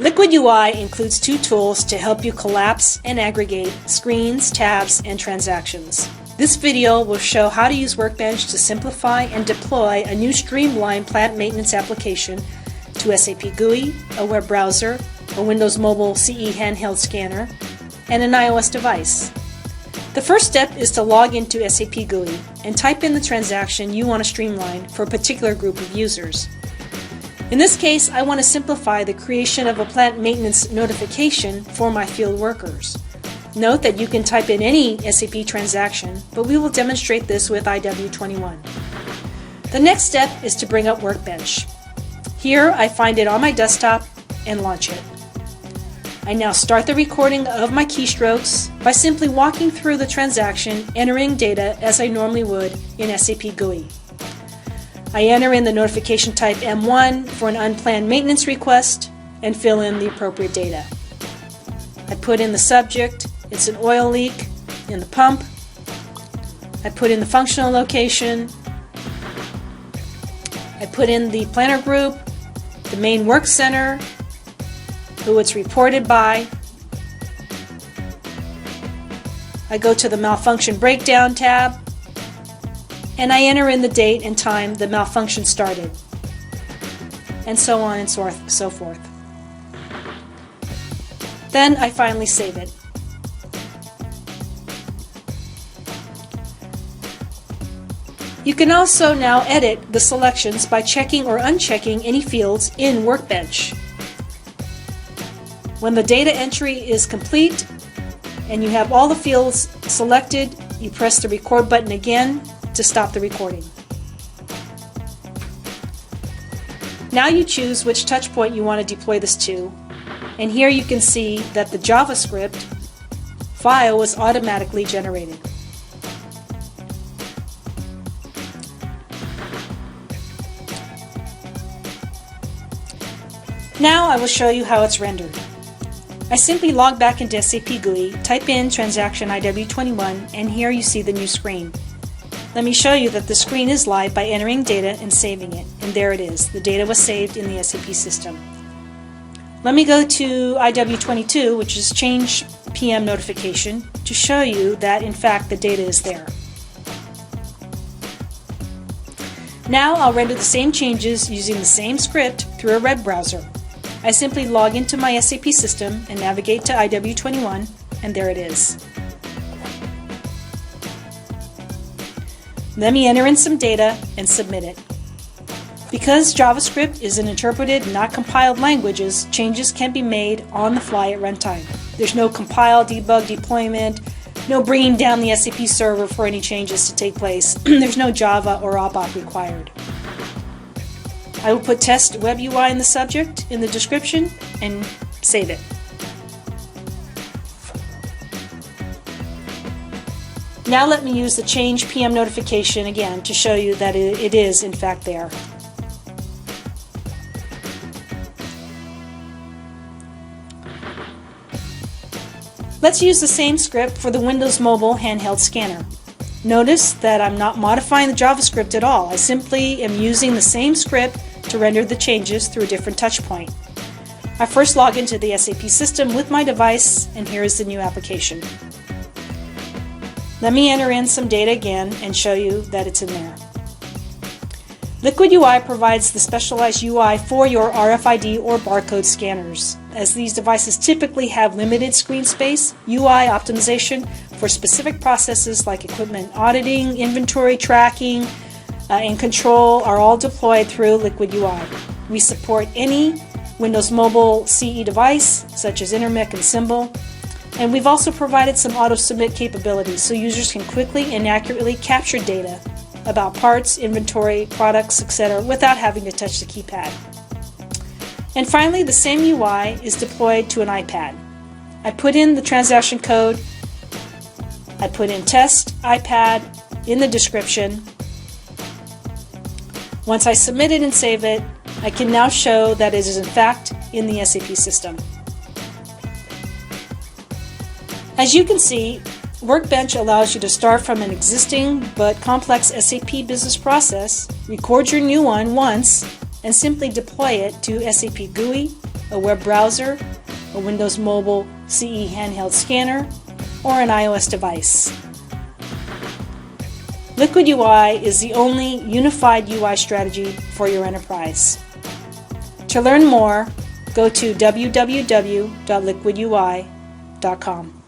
Liquid UI includes two tools to help you collapse and aggregate screens, tabs, and transactions. This video will show how to use Workbench to simplify and deploy a new streamlined plant maintenance application to SAP GUI, a web browser, a Windows Mobile CE handheld scanner, and an iOS device. The first step is to log into SAP GUI and type in the transaction you want to streamline for a particular group of users. In this case, I want to simplify the creation of a plant maintenance notification for my field workers. Note that you can type in any SAP transaction, but we will demonstrate this with IW21. The next step is to bring up Workbench. Here I find it on my desktop and launch it. I now start the recording of my keystrokes by simply walking through the transaction, entering data as I normally would in SAP GUI. I enter in the notification type M1 for an unplanned maintenance request and fill in the appropriate data. I put in the subject, it's an oil leak in the pump. I put in the functional location. I put in the planner group, the main work center, who it's reported by. I go to the malfunction breakdown tab, and I enter in the date and time the malfunction started, and so on and so forth. Then I finally save it. You can also now edit the selections by checking or unchecking any fields in Workbench. When the data entry is complete and you have all the fields selected, you press the record button again to stop the recording. Now you choose which touch point you want to deploy this to, and here you can see that the JavaScript file was automatically generated. Now I will show you how it's rendered. I simply log back into SAP GUI, type in transaction IW21, and here you see the new screen. Let me show you that the screen is live by entering data and saving it, and there it is. The data was saved in the SAP system. Let me go to IW22, which is change PM notification, to show you that in fact the data is there. Now I'll render the same changes using the same script through a web browser. I simply log into my SAP system and navigate to IW21, and there it is. Let me enter in some data and submit it. Because JavaScript is an interpreted, not compiled languages, changes can be made on the fly at runtime. There's no compile, debug, deployment, no bringing down the SAP server for any changes to take place. There's no Java or ABAP required. I will put test web UI in the subject, in the description, and save it. Now let me use the change PM notification again to show you that it is in fact there. Let's use the same script for the Windows Mobile handheld scanner. Notice that I'm not modifying the JavaScript at all. I simply am using the same script to render the changes through a different touch point. I first log into the SAP system with my device, and here is the new application. Let me enter in some data again and show you that it's in there. Liquid UI provides the specialized UI for your RFID or barcode scanners. As these devices typically have limited screen space, UI optimization for specific processes like equipment auditing, inventory tracking, and control are all deployed through Liquid UI. We support any Windows Mobile CE device, such as Intermec and Symbol, and we've also provided some auto-submit capabilities so users can quickly and accurately capture data about parts, inventory, products, etc. without having to touch the keypad. And finally, the same UI is deployed to an iPad. I put in the transaction code, I put in test iPad in the description. Once I submit it and save it, I can now show that it is in fact in the SAP system. As you can see, Workbench allows you to start from an existing but complex SAP business process, record your new one once, and simply deploy it to SAP GUI, a web browser, a Windows Mobile CE handheld scanner, or an iOS device. Liquid UI is the only unified UI strategy for your enterprise. To learn more, go to www.liquidui.com.